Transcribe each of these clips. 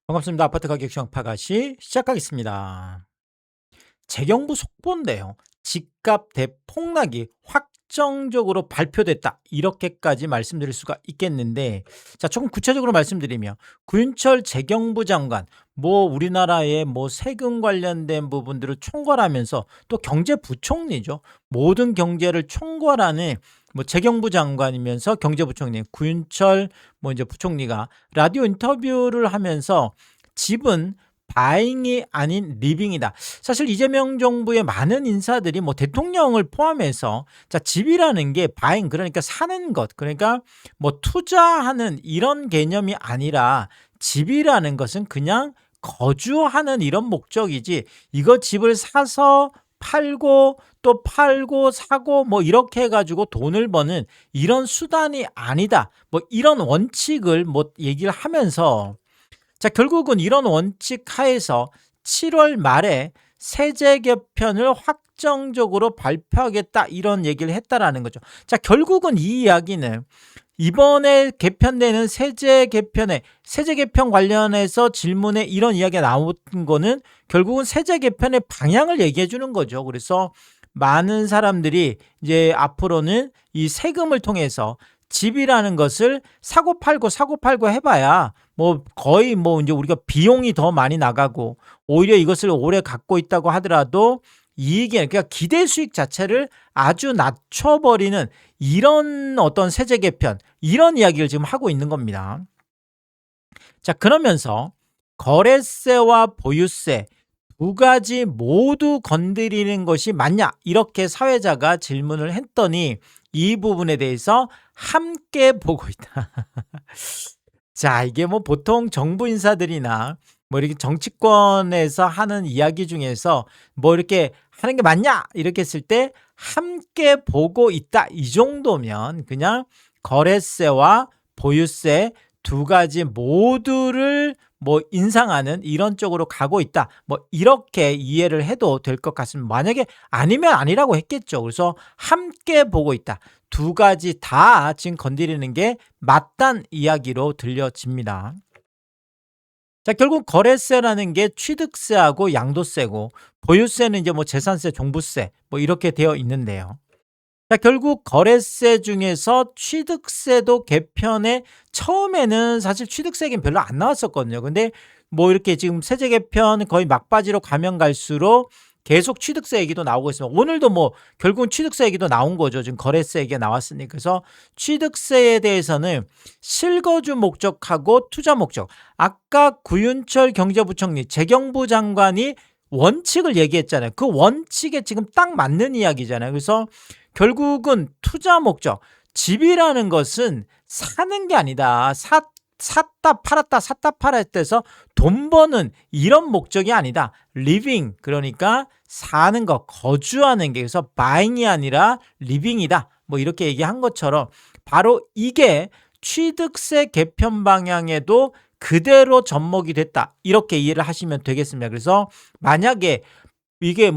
반갑습니다. 아파트 가격 시황파가시 시작하겠습니다. 재경부 속보인데요. 집값 대폭락이 확정적으로 발표됐다. 이렇게까지 말씀드릴 수가 있겠는데, 자, 조금 구체적으로 말씀드리면, 구윤철 재경부 장관, 우리나라의 세금 관련된 부분들을 총괄하면서 또 경제부총리죠. 모든 경제를 총괄하는 재경부 장관이면서 경제부총리 구윤철 이제 부총리가 라디오 인터뷰를 하면서 집은 바잉이 아닌 리빙이다. 사실 이재명 정부의 많은 인사들이 대통령을 포함해서 자, 집이라는 게 바잉, 그러니까 사는 것, 그러니까 투자하는 이런 개념이 아니라 집이라는 것은 그냥 거주하는 이런 목적이지, 이거 집을 사서 팔고 또 팔고 사고 이렇게 해가지고 돈을 버는 이런 수단이 아니다. 이런 원칙을 얘기를 하면서, 자, 결국은 이런 원칙 하에서 7월 말에 세제 개편을 확정적으로 발표하겠다, 이런 얘기를 했다라는 거죠. 자, 결국은 이 이야기는 이번에 개편되는 세제 개편 관련해서 질문에 이런 이야기가 나온 거는 결국은 세제 개편의 방향을 얘기해 주는 거죠. 그래서 많은 사람들이 이제 앞으로는 이 세금을 통해서 집이라는 것을 사고 팔고 해봐야 거의 이제 우리가 비용이 더 많이 나가고, 오히려 이것을 오래 갖고 있다고 하더라도 이익이, 그러니까 기대 수익 자체를 아주 낮춰버리는 이런 어떤 세제 개편, 이런 이야기를 지금 하고 있는 겁니다. 자, 그러면서 거래세와 보유세 두 가지 모두 건드리는 것이 맞냐, 이렇게 사회자가 질문을 했더니 이 부분에 대해서 함께 보고 있다. 자, 이게 보통 정부 인사들이나 이렇게 정치권에서 하는 이야기 중에서 이렇게 하는 게 맞냐, 이렇게 했을 때 함께 보고 있다, 이 정도면 그냥 거래세와 보유세 두 가지 모두를 인상하는 이런 쪽으로 가고 있다, 이렇게 이해를 해도 될 것 같습니다. 만약에 아니면 아니라고 했겠죠. 그래서 함께 보고 있다, 두 가지 다 지금 건드리는 게 맞단 이야기로 들려집니다. 자, 결국 거래세라는 게 취득세하고 양도세고, 보유세는 이제 재산세, 종부세 이렇게 되어 있는데요. 자, 결국 거래세 중에서 취득세도 개편에 처음에는 사실 취득세 얘기는 별로 안 나왔었거든요. 근데 이렇게 지금 세제 개편 거의 막바지로 가면 갈수록 계속 취득세 얘기도 나오고 있습니다. 오늘도 결국은 취득세 얘기도 나온 거죠. 지금 거래세 얘기가 나왔으니. 그래서 취득세에 대해서는 실거주 목적하고 투자 목적, 아까 구윤철 경제부총리, 재경부 장관이 원칙을 얘기했잖아요. 그 원칙에 지금 딱 맞는 이야기잖아요. 그래서 결국은 투자 목적, 집이라는 것은 사는 게 아니다. 샀다 팔았다 해서 돈 버는 이런 목적이 아니다. 리빙, 그러니까 사는 것, 거주하는 게, 그래서 바잉이 아니라 리빙이다, 이렇게 얘기한 것처럼 바로 이게 취득세 개편 방향에도 그대로 접목이 됐다, 이렇게 이해를 하시면 되겠습니다. 그래서 만약에 이게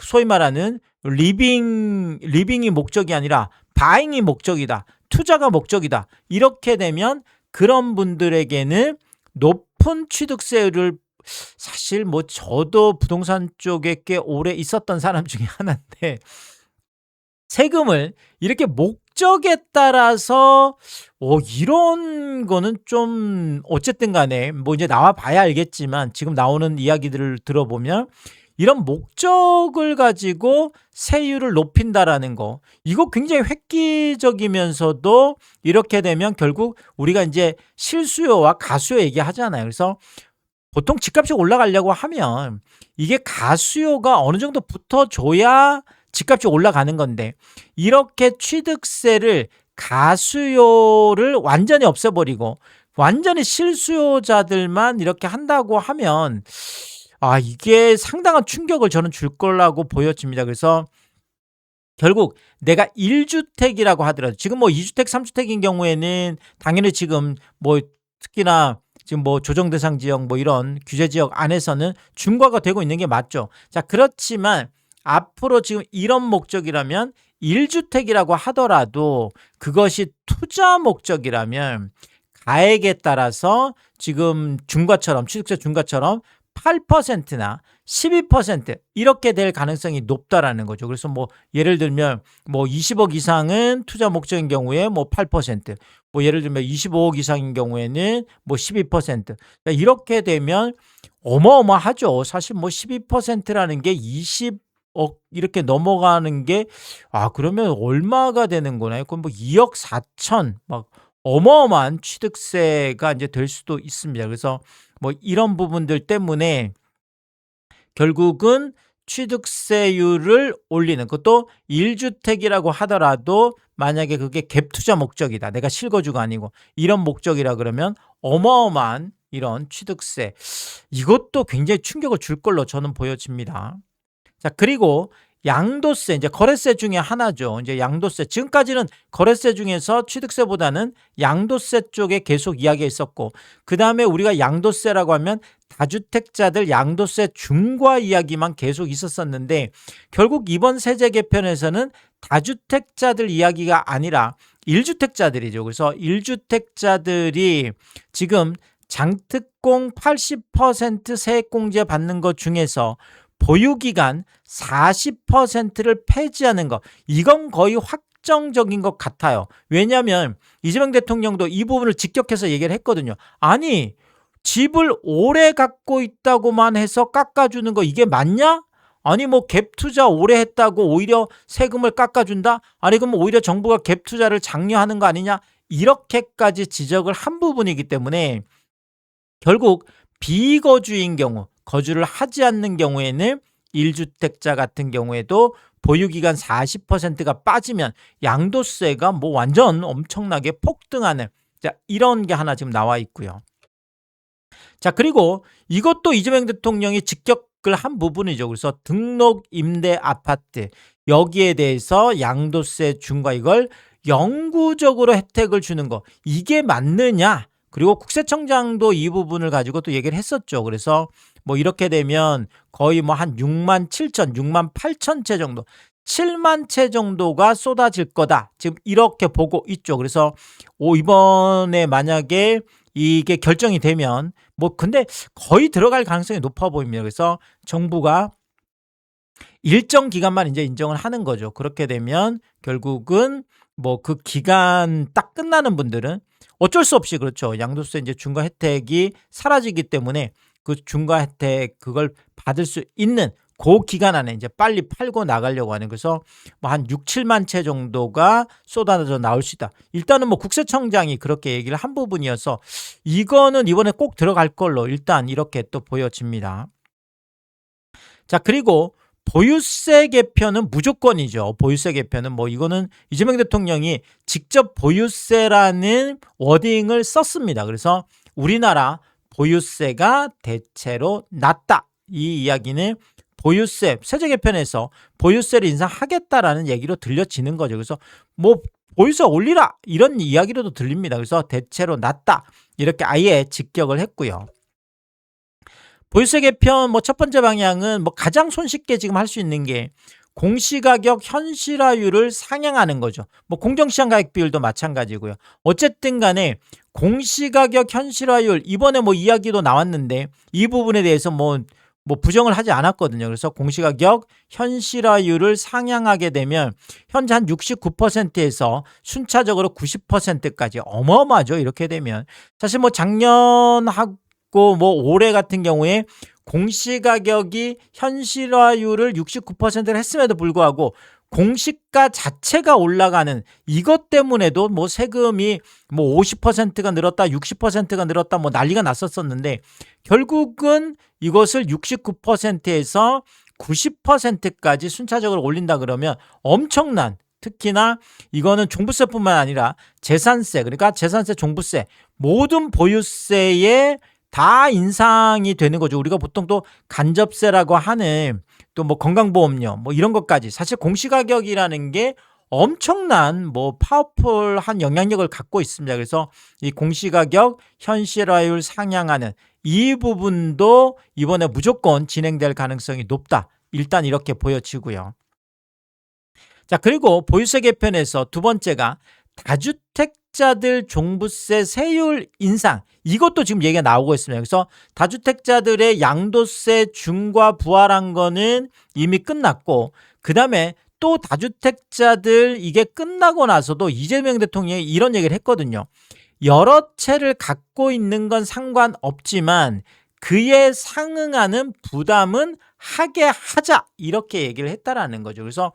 소위 말하는 리빙이 목적이 아니라 바잉이 목적이다, 투자가 목적이다, 이렇게 되면 그런 분들에게는 높은 취득세를, 사실 저도 부동산 쪽에 꽤 오래 있었던 사람 중에 하나인데, 세금을 이렇게 목적에 따라서 이런 거는 좀 어쨌든 간에 이제 나와 봐야 알겠지만, 지금 나오는 이야기들을 들어보면 이런 목적을 가지고 세율을 높인다라는 거, 이거 굉장히 획기적이면서도 이렇게 되면 결국 우리가 이제 실수요와 가수요 얘기하잖아요. 그래서 보통 집값이 올라가려고 하면 이게 가수요가 어느 정도 붙어줘야 집값이 올라가는 건데, 이렇게 취득세를, 가수요를 완전히 없애버리고 완전히 실수요자들만 이렇게 한다고 하면 이게 상당한 충격을 저는 줄 거라고 보여집니다. 그래서 결국 내가 1주택이라고 하더라도, 지금 2주택, 3주택인 경우에는 당연히 지금 특히나 지금 조정 대상 지역 이런 규제 지역 안에서는 중과가 되고 있는 게 맞죠. 자, 그렇지만 앞으로 지금 이런 목적이라면 1주택이라고 하더라도 그것이 투자 목적이라면 가액에 따라서 지금 중과처럼 취득세 중과처럼 8%나 12% 이렇게 될 가능성이 높다라는 거죠. 그래서 뭐 예를 들면 뭐 20억 이상은 투자 목적인 경우에 뭐 8%, 뭐 예를 들면 25억 이상인 경우에는 뭐 12%. 그러니까 이렇게 되면 어마어마하죠. 사실 뭐 12%라는 게 20억 이렇게 넘어가는 게 그러면 얼마가 되는 거나요? 그럼 뭐 2억 4천 막 어마어마한 취득세가 이제 될 수도 있습니다. 그래서 뭐 이런 부분들 때문에 결국은 취득세율을 올리는 그것도 1주택이라고 하더라도 만약에 그게 갭 투자 목적이다. 내가 실거주가 아니고 이런 목적이라 그러면 어마어마한 이런 취득세 이것도 굉장히 충격을 줄 걸로 저는 보여집니다. 자, 그리고 양도세, 이제 거래세 중에 하나죠. 이제 양도세. 지금까지는 거래세 중에서 취득세보다는 양도세 쪽에 계속 이야기했었고, 그 다음에 우리가 양도세라고 하면 다주택자들 양도세 중과 이야기만 계속 있었었는데, 결국 이번 세제 개편에서는 다주택자들 이야기가 아니라 1주택자들이죠. 그래서 1주택자들이 지금 장특공 80% 세액공제 받는 것 중에서 보유기간 40%를 폐지하는 것, 이건 거의 확정적인 것 같아요. 왜냐하면 이재명 대통령도 이 부분을 직격해서 얘기를 했거든요. 아니, 집을 오래 갖고 있다고만 해서 깎아주는 거 이게 맞냐? 아니 뭐 갭 투자 오래 했다고 오히려 세금을 깎아준다? 아니 그럼 오히려 정부가 갭 투자를 장려하는 거 아니냐? 이렇게까지 지적을 한 부분이기 때문에 결국 비거주인 경우, 거주를 하지 않는 경우에는 1주택자 같은 경우에도 보유기간 40%가 빠지면 양도세가 뭐 완전 엄청나게 폭등하는, 자, 이런 게 하나 지금 나와 있고요. 자, 그리고 이것도 이재명 대통령이 직격을 한 부분이죠. 그래서 등록 임대 아파트 여기에 대해서 양도세 중과 이걸 영구적으로 혜택을 주는 거, 이게 맞느냐? 그리고 국세청장도 이 부분을 가지고 또 얘기를 했었죠. 그래서 뭐 이렇게 되면 거의 뭐 한 6만 7천, 6만 8천 채 정도, 7만 채 정도가 쏟아질 거다. 지금 이렇게 보고 있죠. 그래서 이번에 만약에 이게 결정이 되면 뭐 근데 거의 들어갈 가능성이 높아 보입니다. 그래서 정부가 일정 기간만 이제 인정을 하는 거죠. 그렇게 되면 결국은 뭐 그 기간 딱 끝나는 분들은 어쩔 수 없이 그렇죠. 양도세 이제 중과 혜택이 사라지기 때문에 그 중과 혜택 그걸 받을 수 있는 그 기간 안에 이제 빨리 팔고 나가려고 하는, 그래서 뭐 한 6, 7만 채 정도가 쏟아져 나올 수 있다. 일단은 뭐 국세청장이 그렇게 얘기를 한 부분이어서 이거는 이번에 꼭 들어갈 걸로 일단 이렇게 또 보여집니다. 자, 그리고 보유세 개편은 무조건이죠. 보유세 개편은 뭐 이거는 이재명 대통령이 직접 보유세라는 워딩을 썼습니다. 그래서 우리나라 보유세가 대체로 낮다. 이 이야기는 보유세, 세제 개편에서 보유세를 인상하겠다라는 얘기로 들려지는 거죠. 그래서 뭐 보유세 올리라 이런 이야기로도 들립니다. 그래서 대체로 낮다. 이렇게 아예 직격을 했고요. 보유세 개편 뭐 첫 번째 방향은 뭐 가장 손쉽게 지금 할 수 있는 게 공시가격 현실화율을 상향하는 거죠. 뭐 공정시장 가격 비율도 마찬가지고요. 어쨌든 간에 공시가격 현실화율 이번에 뭐 이야기도 나왔는데 이 부분에 대해서 뭐 부정을 하지 않았거든요. 그래서 공시가격 현실화율을 상향하게 되면 현재 한 69%에서 순차적으로 90%까지 어마어마하죠. 이렇게 되면 사실 뭐 작년하고 뭐 올해 같은 경우에 공시가격이 현실화율을 69%를 했음에도 불구하고 공시가 자체가 올라가는 이것 때문에도 뭐 세금이 뭐 50%가 늘었다 60%가 늘었다 뭐 난리가 났었는데 결국은 이것을 69%에서 90%까지 순차적으로 올린다 그러면 엄청난, 특히나 이거는 종부세뿐만 아니라 재산세, 그러니까 재산세, 종부세 모든 보유세에 다 인상이 되는 거죠. 우리가 보통 또 간접세라고 하는 또 뭐 건강보험료 뭐 이런 것까지 사실 공시가격이라는 게 엄청난 뭐 파워풀한 영향력을 갖고 있습니다. 그래서 이 공시가격 현실화율 상향하는 이 부분도 이번에 무조건 진행될 가능성이 높다. 일단 이렇게 보여지고요. 자, 그리고 보유세 개편에서 두 번째가 다주택 다주택자들 종부세 세율 인상, 이것도 지금 얘기가 나오고 있습니다. 그래서 다주택자들의 양도세 중과 부활한 거는 이미 끝났고, 그 다음에 또 다주택자들 이게 끝나고 나서도 이재명 대통령이 이런 얘기를 했거든요. 여러 채를 갖고 있는 건 상관없지만 그에 상응하는 부담은 하게 하자, 이렇게 얘기를 했다라는 거죠. 그래서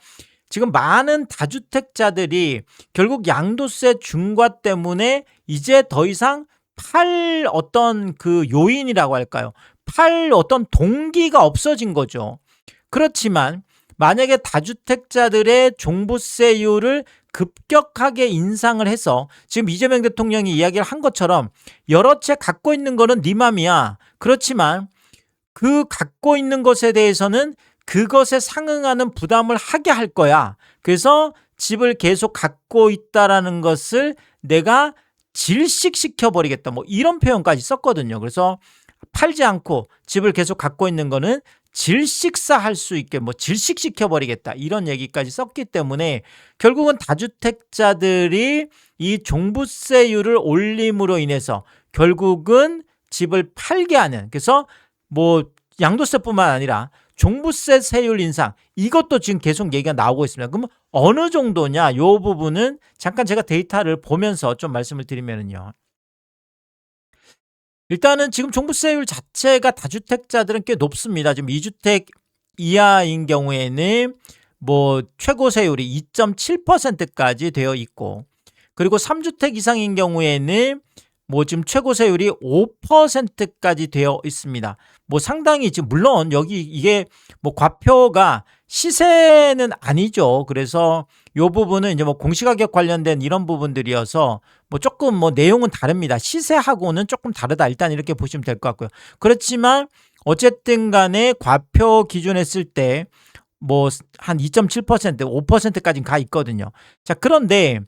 지금 많은 다주택자들이 결국 양도세 중과 때문에 이제 더 이상 팔 어떤 그 요인이라고 할까요? 팔 어떤 동기가 없어진 거죠. 그렇지만 만약에 다주택자들의 종부세율을 급격하게 인상을 해서 지금 이재명 대통령이 이야기를 한 것처럼 여러 채 갖고 있는 거는 네 맘이야. 그렇지만 그 갖고 있는 것에 대해서는 그것에 상응하는 부담을 하게 할 거야. 그래서 집을 계속 갖고 있다라는 것을 내가 질식시켜 버리겠다. 뭐 이런 표현까지 썼거든요. 그래서 팔지 않고 집을 계속 갖고 있는 거는 질식사할 수 있게 뭐 질식시켜 버리겠다, 이런 얘기까지 썼기 때문에 결국은 다주택자들이 이 종부세율을 올림으로 인해서 결국은 집을 팔게 하는, 그래서 뭐 양도세뿐만 아니라 종부세 세율 인상, 이것도 지금 계속 얘기가 나오고 있습니다. 그럼 어느 정도냐, 이 부분은 잠깐 제가 데이터를 보면서 좀 말씀을 드리면요. 일단은 지금 종부세율 자체가 다주택자들은 꽤 높습니다. 지금 2주택 이하인 경우에는 뭐 최고 세율이 2.7%까지 되어 있고, 그리고 3주택 이상인 경우에는 뭐 지금 최고 세율이 5%까지 되어 있습니다. 뭐 상당히 지금 물론 여기 이게 뭐 과표가 시세는 아니죠. 그래서 요 부분은 이제 뭐 공시가격 관련된 이런 부분들이어서 뭐 조금 뭐 내용은 다릅니다. 시세하고는 조금 다르다, 일단 이렇게 보시면 될 것 같고요. 그렇지만 어쨌든 간에 과표 기준했을 때 뭐 한 2.7%, 5%까지는 가 있거든요. 자, 그런데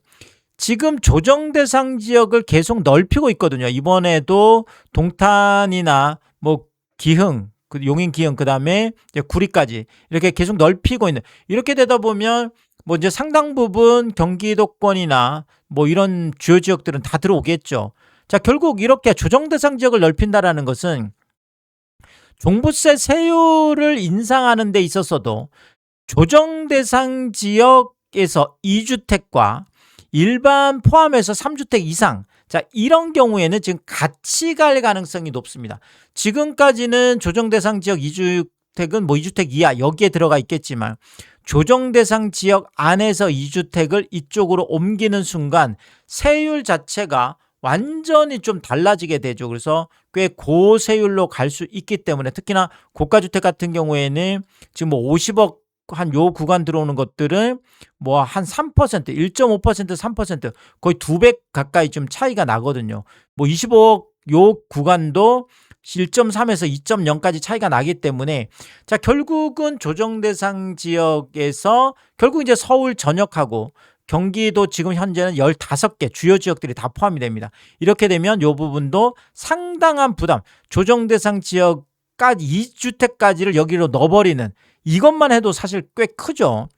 지금 조정 대상 지역을 계속 넓히고 있거든요. 이번에도 동탄이나 뭐 기흥, 용인 기흥, 그다음에 이제 구리까지 이렇게 계속 넓히고 있는, 이렇게 되다 보면 뭐 이제 상당 부분 경기도권이나 뭐 이런 주요 지역들은 다 들어오겠죠. 자, 결국 이렇게 조정 대상 지역을 넓힌다라는 것은 종부세 세율을 인상하는 데 있어서도 조정 대상 지역에서 2주택과 일반 포함해서 3주택 이상, 자, 이런 경우에는 지금 같이 갈 가능성이 높습니다. 지금까지는 조정 대상 지역 2주택은 뭐 2주택 이하 여기에 들어가 있겠지만 조정 대상 지역 안에서 2주택을 이쪽으로 옮기는 순간 세율 자체가 완전히 좀 달라지게 되죠. 그래서 꽤 고세율로 갈 수 있기 때문에, 특히나 고가주택 같은 경우에는 지금 뭐 50억 한 요 구간 들어오는 것들은 뭐 한 3%, 1.5%, 3% 거의 2배 가까이 좀 차이가 나거든요. 뭐 25억 요 구간도 1.3에서 2.0까지 차이가 나기 때문에, 자, 결국은 조정 대상 지역에서 결국 이제 서울 전역하고 경기도 지금 현재는 15개 주요 지역들이 다 포함이 됩니다. 이렇게 되면 요 부분도 상당한 부담, 조정 대상 지역까지 2주택까지를 여기로 넣어버리는, 이것만 해도 사실 꽤 크죠.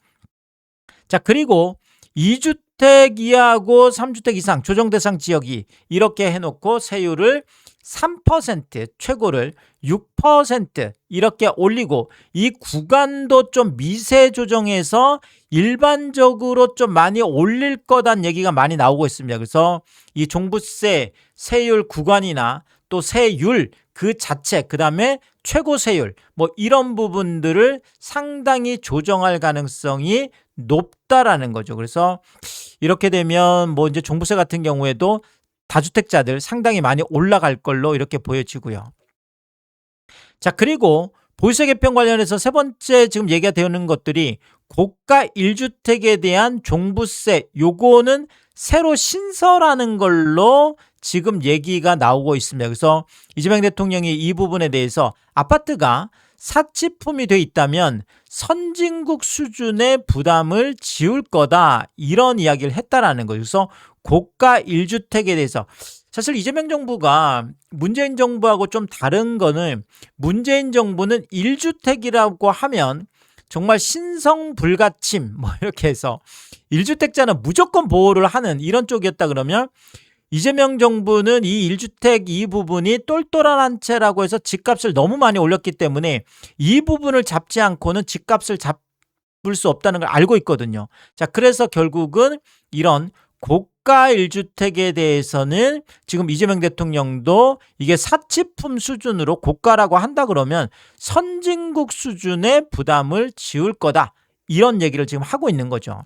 자, 그리고 2주택 이하고 3주택 이상 조정 대상 지역이 이렇게 해놓고 세율을 3%, 최고를 6% 이렇게 올리고, 이 구간도 좀 미세 조정해서 일반적으로 좀 많이 올릴 거란 얘기가 많이 나오고 있습니다. 그래서 이 종부세 세율 구간이나 또 세율 그 자체, 그 다음에 최고 세율 뭐 이런 부분들을 상당히 조정할 가능성이 높다라는 거죠. 그래서 이렇게 되면 뭐 이제 종부세 같은 경우에도 다주택자들 상당히 많이 올라갈 걸로 이렇게 보여지고요. 자, 그리고 보유세 개편 관련해서 세 번째 지금 얘기가 되는 것들이 고가 1주택에 대한 종부세, 요거는 새로 신설하는 걸로 지금 얘기가 나오고 있습니다. 그래서 이재명 대통령이 이 부분에 대해서 아파트가 사치품이 돼 있다면 선진국 수준의 부담을 지울 거다, 이런 이야기를 했다라는 거죠. 그래서 고가 1주택에 대해서 사실 이재명 정부가 문재인 정부하고 좀 다른 거는, 문재인 정부는 1주택이라고 하면 정말 신성불가침 뭐 이렇게 해서 1주택자는 무조건 보호를 하는 이런 쪽이었다 그러면 이재명 정부는 이 1주택 이 부분이 똘똘한 한 채라고 해서 집값을 너무 많이 올렸기 때문에 이 부분을 잡지 않고는 집값을 잡을 수 없다는 걸 알고 있거든요. 자, 그래서 결국은 이런 고가 1주택에 대해서는 지금 이재명 대통령도 이게 사치품 수준으로 고가라고 한다 그러면 선진국 수준의 부담을 지울 거다. 이런 얘기를 지금 하고 있는 거죠.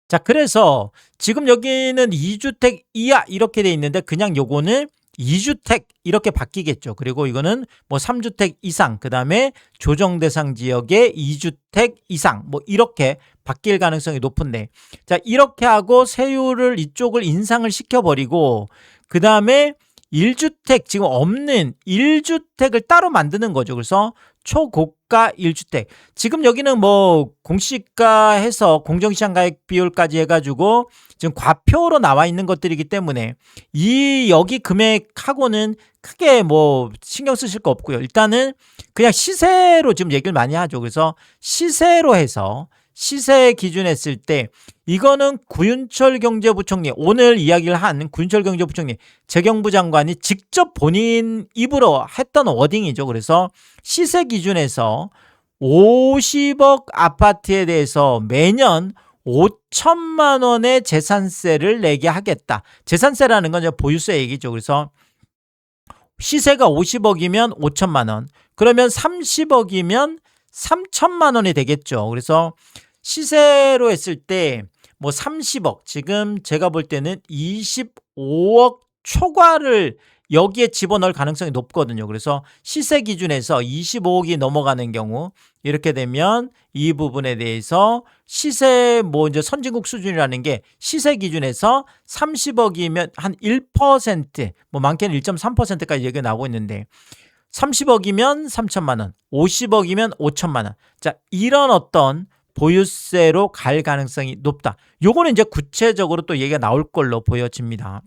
자, 그래서 지금 여기는 2주택 이하 이렇게 돼 있는데 그냥 요거는 2주택 이렇게 바뀌겠죠. 그리고 이거는 뭐 3주택 이상, 그 다음에 조정 대상 지역의 2주택 이상 뭐 이렇게 바뀔 가능성이 높은데, 자, 이렇게 하고 세율을 이쪽을 인상을 시켜버리고 그 다음에 1주택 지금 없는 1주택을 따로 만드는 거죠. 그래서 초고가 1주택. 지금 여기는 뭐 공시가 해서 공정시장 가액 비율까지 해가지고 지금 과표로 나와 있는 것들이기 때문에 이 여기 금액하고는 크게 뭐 신경 쓰실 거 없고요. 일단은 그냥 시세로 지금 얘기를 많이 하죠. 그래서 시세로 해서 시세 기준 했을 때 이거는 구윤철 경제부총리, 오늘 이야기를 한 구윤철 경제부총리 재경부 장관이 직접 본인 입으로 했던 워딩이죠. 그래서 시세 기준에서 50억 아파트에 대해서 매년 5천만 원의 재산세를 내게 하겠다. 재산세라는 건 보유세 얘기죠. 그래서 시세가 50억이면 5천만 원, 그러면 30억이면 3천만 원이 되겠죠. 그래서 시세로 했을 때 뭐 30억, 지금 제가 볼 때는 25억 초과를 여기에 집어넣을 가능성이 높거든요. 그래서 시세 기준에서 25억이 넘어가는 경우 이렇게 되면 이 부분에 대해서 시세 뭐 이제 선진국 수준이라는 게 시세 기준에서 30억이면 한 1%, 뭐 많게는 1.3%까지 얘기가 나오고 있는데 30억이면 3천만 원, 50억이면 5천만 원. 자, 이런 어떤 보유세로 갈 가능성이 높다. 요거는 이제 구체적으로 또 얘기가 나올 걸로 보여집니다.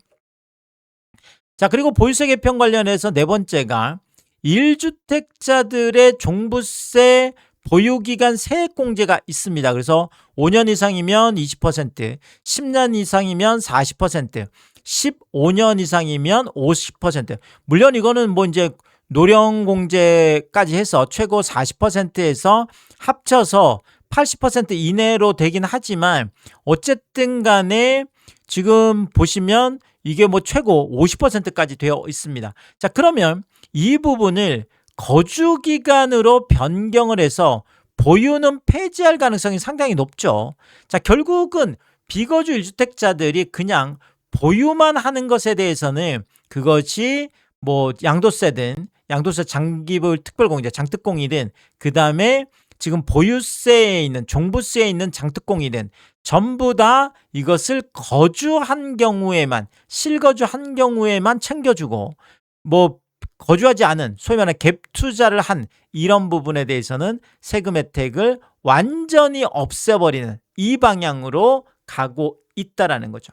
자, 그리고 보유세 개편 관련해서 네 번째가 1주택자들의 종부세 보유기간 세액공제가 있습니다. 그래서 5년 이상이면 20%, 10년 이상이면 40%, 15년 이상이면 50%. 물론 이거는 뭐 이제 노령공제까지 해서 최고 40%에서 합쳐서 80% 이내로 되긴 하지만 어쨌든 간에 지금 보시면 이게 뭐 최고 50%까지 되어 있습니다. 자, 그러면 이 부분을 거주기간으로 변경을 해서 보유는 폐지할 가능성이 상당히 높죠. 자, 결국은 비거주 1주택자들이 그냥 보유만 하는 것에 대해서는 그것이 뭐 양도세든 양도세 장기보유 특별공제 장특공이든 그 다음에 지금 보유세에 있는 종부세에 있는 장특공이든 전부 다 이것을 거주한 경우에만, 실거주한 경우에만 챙겨주고 뭐 거주하지 않은 소위 말하는 갭 투자를 한 이런 부분에 대해서는 세금 혜택을 완전히 없애버리는 이 방향으로 가고 있다라는 거죠.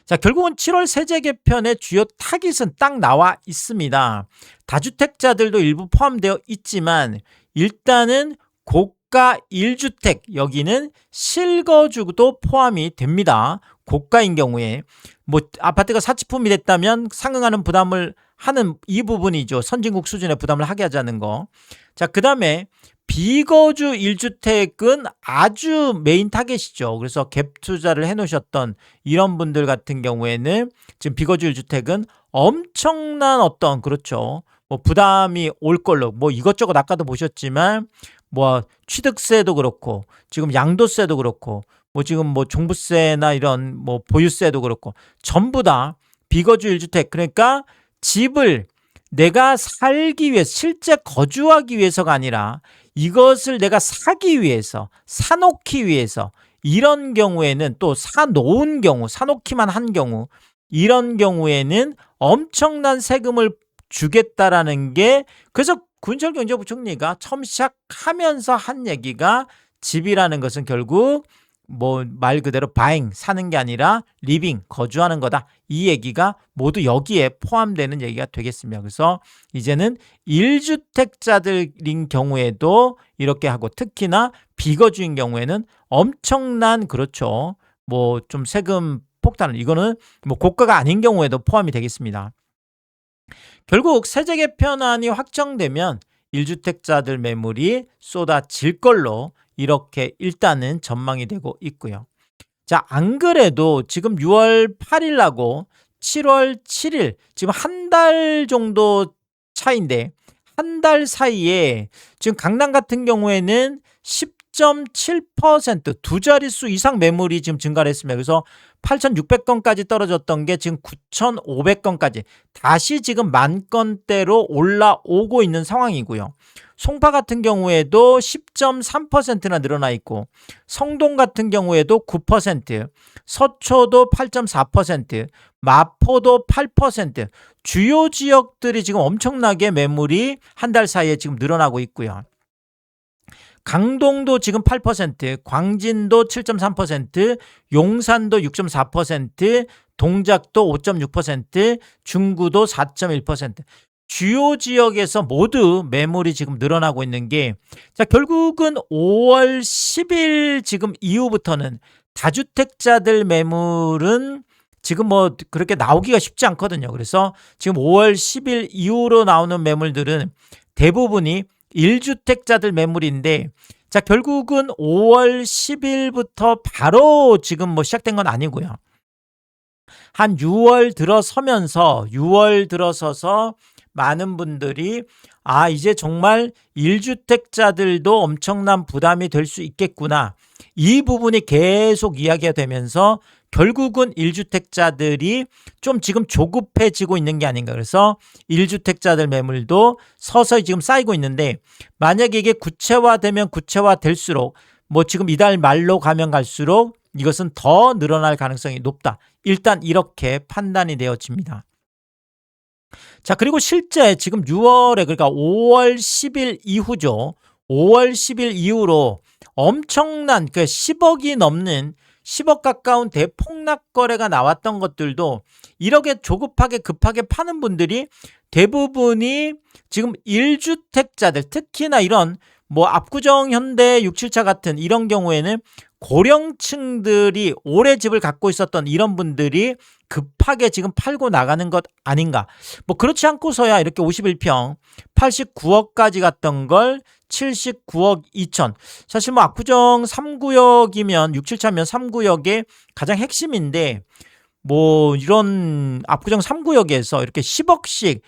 자, 결국은 7월 세제 개편의 주요 타깃은 딱 나와 있습니다. 다주택자들도 일부 포함되어 있지만 일단은 고가 1주택, 여기는 실거주도 포함이 됩니다. 고가인 경우에 뭐 아파트가 사치품이 됐다면 상응하는 부담을 하는 이 부분이죠. 선진국 수준의 부담을 하게 하자는 거. 자, 그 다음에 비거주 1주택은 아주 메인 타겟이죠. 그래서 갭 투자를 해놓으셨던 이런 분들 같은 경우에는 지금 비거주 1주택은 엄청난 어떤 그렇죠. 뭐 부담이 올 걸로 뭐 이것저것 아까도 보셨지만 뭐 취득세도 그렇고 지금 양도세도 그렇고 뭐 지금 뭐 종부세나 이런 뭐 보유세도 그렇고 전부 다 비거주 1주택, 그러니까 집을 내가 살기 위해서 실제 거주하기 위해서가 아니라 이것을 내가 사기 위해서 사놓기 위해서 이런 경우에는 또 사놓은 경우 사놓기만 한 경우 이런 경우에는 엄청난 세금을 주겠다라는 게, 그래서 구윤철 경제부총리가 처음 시작하면서 한 얘기가 집이라는 것은 결국 뭐 말 그대로 buying 사는 게 아니라 living 거주하는 거다. 이 얘기가 모두 여기에 포함되는 얘기가 되겠습니다. 그래서 이제는 1주택자들인 경우에도 이렇게 하고 특히나 비거주인 경우에는 엄청난 그렇죠. 뭐 좀 세금 폭탄을 이거는 뭐 고가가 아닌 경우에도 포함이 되겠습니다. 결국 세제 개편안이 확정되면 1주택자들 매물이 쏟아질 걸로 이렇게 일단은 전망이 되고 있고요. 자, 안 그래도 지금 6월 8일 하고 7월 7일 지금 한 달 정도 차이인데 한 달 사이에 지금 강남 같은 경우에는 10.7% 두 자릿수 이상 매물이 지금 증가를 했습니다. 그래서 8,600건까지 떨어졌던 게 지금 9,500건까지 다시 지금 만 건대로 올라오고 있는 상황이고요. 송파 같은 경우에도 10.3%나 늘어나 있고 성동 같은 경우에도 9%, 서초도 8.4%, 마포도 8%, 주요 지역들이 지금 엄청나게 매물이 한 달 사이에 지금 늘어나고 있고요. 강동도 지금 8%, 광진도 7.3%, 용산도 6.4%, 동작도 5.6%, 중구도 4.1%. 주요 지역에서 모두 매물이 지금 늘어나고 있는 게, 자, 결국은 5월 10일 지금 이후부터는 다주택자들 매물은 지금 뭐 그렇게 나오기가 쉽지 않거든요. 그래서 지금 5월 10일 이후로 나오는 매물들은 대부분이 1주택자들 매물인데, 자, 결국은 5월 10일부터 바로 지금 뭐 시작된 건 아니고요. 한 6월 들어서서 많은 분들이 이제 정말 1주택자들도 엄청난 부담이 될 수 있겠구나. 이 부분이 계속 이야기가 되면서 결국은 1주택자들이 좀 지금 조급해지고 있는 게 아닌가. 그래서 1주택자들 매물도 서서히 지금 쌓이고 있는데, 만약에 이게 구체화되면 구체화될수록 뭐 지금 이달 말로 가면 갈수록 이것은 더 늘어날 가능성이 높다. 일단 이렇게 판단이 되어집니다. 자, 그리고 실제 지금 6월에 그러니까 5월 10일 이후죠. 5월 10일 이후로 엄청난 10억이 넘는 10억 가까운 대폭락 거래가 나왔던 것들도 이렇게 조급하게 급하게 파는 분들이 대부분이 지금 1주택자들, 특히나 이런 뭐 압구정 현대 6, 7차 같은 이런 경우에는 고령층들이 오래 집을 갖고 있었던 이런 분들이 급하게 지금 팔고 나가는 것 아닌가. 뭐 그렇지 않고서야 이렇게 51평 89억까지 갔던 걸 79억 2천. 사실 뭐 압구정 3구역이면 6, 7차면 3구역의 가장 핵심인데, 뭐 이런 압구정 3구역에서 이렇게 10억씩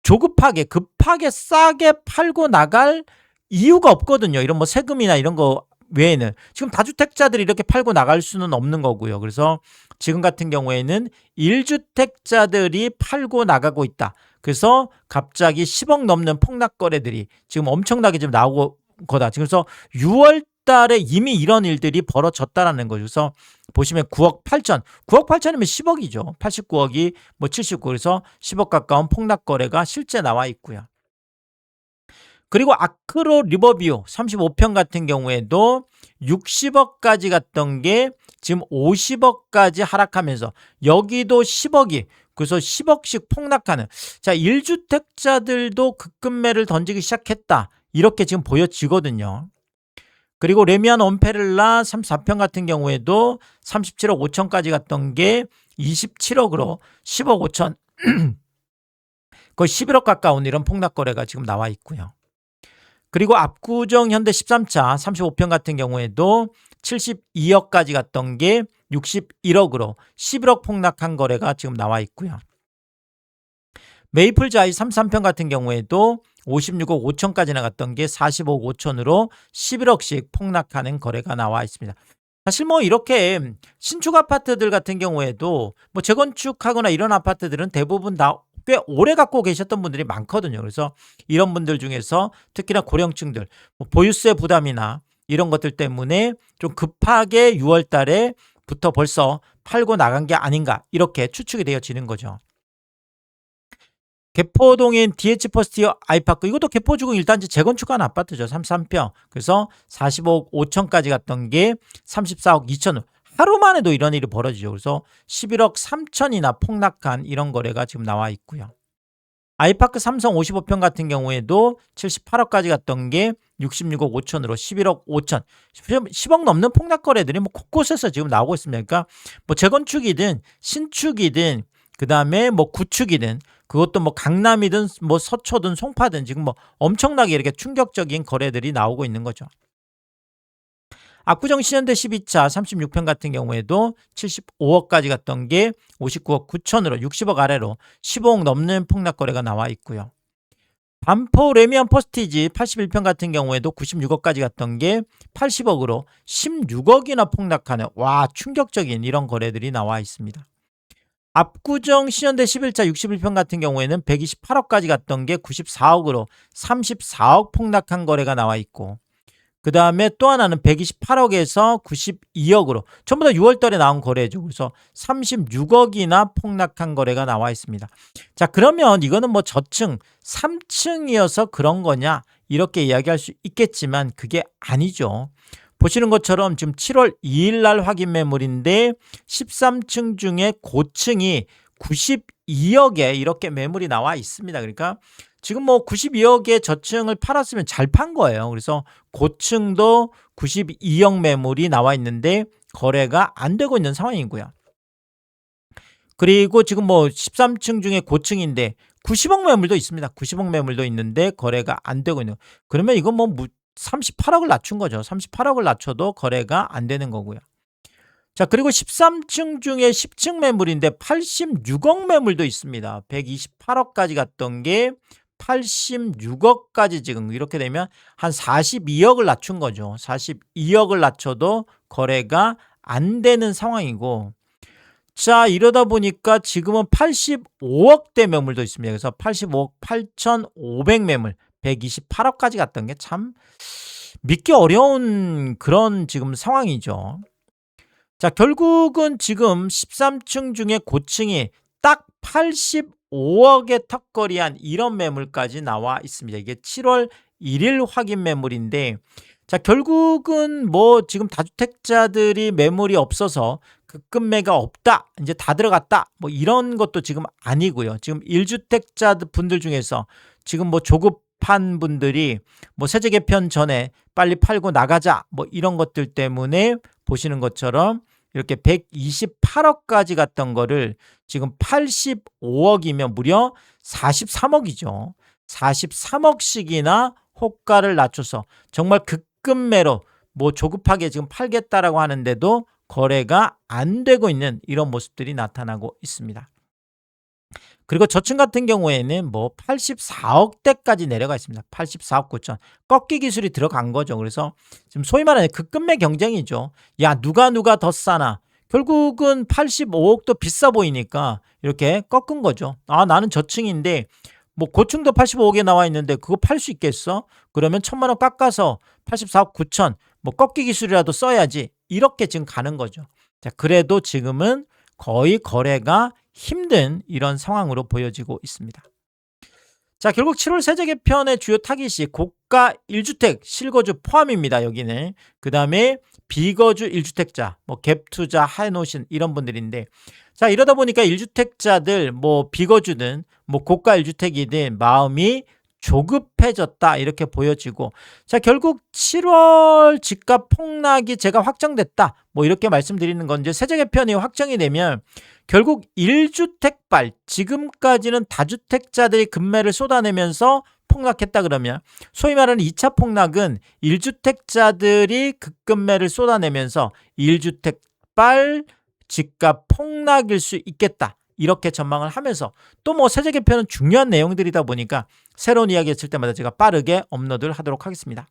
조급하게 급하게 싸게 팔고 나갈 이유가 없거든요. 이런 뭐 세금이나 이런 거 외에는 지금 다주택자들이 이렇게 팔고 나갈 수는 없는 거고요. 그래서 지금 같은 경우에는 1주택자들이 팔고 나가고 있다. 그래서 갑자기 10억 넘는 폭락 거래들이 지금 엄청나게 지금 나오고 거다. 그래서 6월 달에 이미 이런 일들이 벌어졌다라는 거죠. 그래서 보시면 9억 8천. 9억 8천이면 10억이죠. 89억이 뭐 79. 그래서 10억 가까운 폭락 거래가 실제 나와 있고요. 그리고 아크로 리버뷰 35평 같은 경우에도 60억까지 갔던 게 지금 50억까지 하락하면서 여기도 10억이, 그래서 10억씩 폭락하는, 자, 1주택자들도 급급매를 던지기 시작했다. 이렇게 지금 보여지거든요. 그리고 레미안 온페를라 34평 같은 경우에도 37억 5천까지 갔던 게 27억으로 10억 5천 거의 11억 가까운 이런 폭락 거래가 지금 나와 있고요. 그리고 압구정 현대 13차 35평 같은 경우에도 72억까지 갔던 게 61억으로 11억 폭락한 거래가 지금 나와 있고요. 메이플자이 33평 같은 경우에도 56억 5천까지 나갔던 게 45억 5천으로 11억씩 폭락하는 거래가 나와 있습니다. 사실 뭐 이렇게 신축 아파트들 같은 경우에도 뭐 재건축하거나 이런 아파트들은 대부분 다 꽤 오래 갖고 계셨던 분들이 많거든요. 그래서 이런 분들 중에서 특히나 고령층들 뭐 보유세 부담이나 이런 것들 때문에 좀 급하게 6월 달에부터 벌써 팔고 나간 게 아닌가, 이렇게 추측이 되어지는 거죠. 개포동인 DH퍼스트 아이파크, 이것도 개포주공 1단지 재건축한 아파트죠. 33평. 그래서 45억 5천까지 갔던 게 34억 2천으로. 하루만 해도 이런 일이 벌어지죠. 그래서 11억 3천이나 폭락한 이런 거래가 지금 나와 있고요. 아이파크 삼성 55평 같은 경우에도 78억까지 갔던 게 66억 5천으로 11억 5천, 10억 넘는 폭락 거래들이 뭐 곳곳에서 지금 나오고 있습니다. 그러니까 뭐 재건축이든 신축이든 그다음에 뭐 구축이든 그것도 뭐 강남이든 뭐 서초든 송파든 지금 뭐 엄청나게 이렇게 충격적인 거래들이 나오고 있는 거죠. 압구정 신현대 12차 36평 같은 경우에도 75억까지 갔던 게 59억 9천으로 60억 아래로 15억 넘는 폭락 거래가 나와 있고요. 반포 레미안 퍼스티지 81평 같은 경우에도 96억까지 갔던 게 80억으로 16억이나 폭락하는, 와, 충격적인 이런 거래들이 나와 있습니다. 압구정 신현대 11차 61평 같은 경우에는 128억까지 갔던 게 94억으로 34억 폭락한 거래가 나와 있고, 그 다음에 또 하나는 128억에서 92억으로 전부 다 6월달에 나온 거래죠. 그래서 36억이나 폭락한 거래가 나와 있습니다. 자, 그러면 이거는 뭐 저층 3층이어서 그런 거냐 이렇게 이야기할 수 있겠지만 그게 아니죠. 보시는 것처럼 지금 7월 2일 날 확인 매물인데 13층 중에 고층이 92억에 이렇게 매물이 나와 있습니다. 그러니까 지금 뭐 92억의 저층을 팔았으면 잘 판 거예요. 그래서 고층도 92억 매물이 나와 있는데 거래가 안 되고 있는 상황이고요. 그리고 지금 뭐 13층 중에 고층인데 90억 매물도 있습니다. 90억 매물도 있는데 거래가 안 되고 있는. 그러면 이건 뭐 38억을 낮춘 거죠. 38억을 낮춰도 거래가 안 되는 거고요. 자, 그리고 13층 중에 10층 매물인데 86억 매물도 있습니다. 128억까지 갔던 게 86억까지 지금 이렇게 되면 한 42억을 낮춘 거죠. 42억을 낮춰도 거래가 안 되는 상황이고, 자, 이러다 보니까 지금은 85억대 매물도 있습니다. 그래서 85억 8,500 매물, 128억까지 갔던 게 참 믿기 어려운 그런 지금 상황이죠. 자, 결국은 지금 13층 중에 고층이 딱 85억의 턱걸이한 이런 매물까지 나와 있습니다. 이게 7월 1일 확인 매물인데, 자, 결국은 뭐 지금 다주택자들이 매물이 없어서 급매가 없다, 이제 다 들어갔다, 뭐 이런 것도 지금 아니고요. 지금 1주택자 분들 중에서 지금 뭐 조급한 분들이 뭐 세제 개편 전에 빨리 팔고 나가자, 뭐 이런 것들 때문에 보시는 것처럼 이렇게 128억까지 갔던 거를 지금 85억이면 무려 43억이죠. 43억씩이나 호가를 낮춰서 정말 급매로 뭐 조급하게 지금 팔겠다라고 하는데도 거래가 안 되고 있는 이런 모습들이 나타나고 있습니다. 그리고 저층 같은 경우에는 뭐 84억대까지 내려가 있습니다. 84억 9천. 꺾기 기술이 들어간 거죠. 그래서 지금 소위 말하는 급매 경쟁이죠. 야, 누가 더 싸나. 결국은 85억도 비싸 보이니까 이렇게 꺾은 거죠. 아, 나는 저층인데 뭐 고층도 85억에 나와 있는데 그거 팔 수 있겠어? 그러면 1,000만 원 깎아서 84억 9천, 뭐 꺾기 기술이라도 써야지. 이렇게 지금 가는 거죠. 자, 그래도 지금은 거의 거래가 힘든 이런 상황으로 보여지고 있습니다. 자, 결국 7월 세제 개편의 주요 타깃이 고가 1주택 실거주 포함입니다. 여기는. 그 다음에 비거주 1주택자, 뭐 갭 투자 해놓으신 이런 분들인데, 자, 이러다 보니까 1주택자들 뭐 비거주든 뭐 고가 1주택이든 마음이 조급해졌다 이렇게 보여지고, 자, 결국 7월 집값 폭락이 제가 확정됐다 뭐 이렇게 말씀드리는 건, 이제 세제 개편이 확정이 되면 결국 1주택발, 지금까지는 다주택자들이 급매를 쏟아내면서 폭락했다 그러면 소위 말하는 2차 폭락은 1주택자들이 급급매를 쏟아내면서 1주택발 집값 폭락일 수 있겠다 이렇게 전망을 하면서, 또 뭐 세제 개편은 중요한 내용들이다 보니까 새로운 이야기 했을 때마다 제가 빠르게 업로드를 하도록 하겠습니다.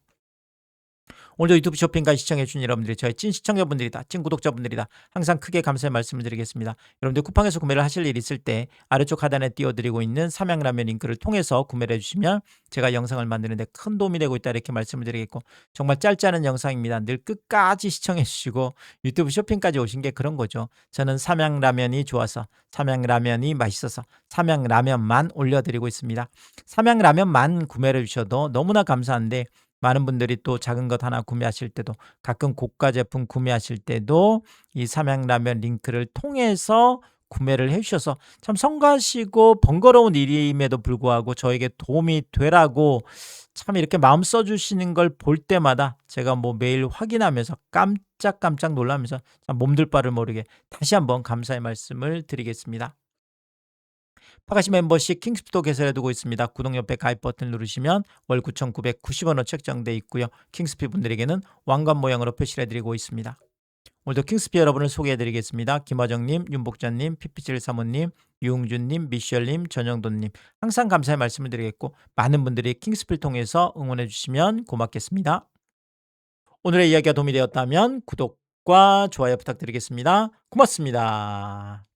오늘도 유튜브 쇼핑까지 시청해주신 여러분들이 저의 찐 시청자분들이다, 찐 구독자분들이다. 항상 크게 감사의 말씀을 드리겠습니다. 여러분들 쿠팡에서 구매를 하실 일 있을 때 아래쪽 하단에 띄워드리고 있는 삼양라면 링크를 통해서 구매를 해주시면 제가 영상을 만드는데 큰 도움이 되고 있다 이렇게 말씀을 드리겠고, 정말 짧지 않은 영상입니다. 늘 끝까지 시청해주시고 유튜브 쇼핑까지 오신 게 그런 거죠. 저는 삼양라면이 좋아서, 삼양라면이 맛있어서 삼양라면만 올려드리고 있습니다. 삼양라면만 구매를 해주셔도 너무나 감사한데, 많은 분들이 또 작은 것 하나 구매하실 때도, 가끔 고가 제품 구매하실 때도 이 삼양라면 링크를 통해서 구매를 해주셔서 참 성가시고 번거로운 일임에도 불구하고 저에게 도움이 되라고 참 이렇게 마음 써주시는 걸 볼 때마다 제가 뭐 매일 확인하면서 깜짝깜짝 놀라면서 참 몸둘 바를 모르게 다시 한번 감사의 말씀을 드리겠습니다. 파가시 멤버십 킹스피도 개설해 두고 있습니다. 구독 옆에 가입 버튼 누르시면 월 9,990원으로 책정돼 있고요. 킹스피 분들에게는 왕관 모양으로 표시를 해드리고 있습니다. 오늘도 킹스피 여러분을 소개해드리겠습니다. 김화정님, 윤복자님, 피피칠 사모님, 유웅준님, 미셸님, 전영돈님, 항상 감사의 말씀을 드리겠고, 많은 분들이 킹스피를 통해서 응원해 주시면 고맙겠습니다. 오늘의 이야기가 도움이 되었다면 구독과 좋아요 부탁드리겠습니다. 고맙습니다.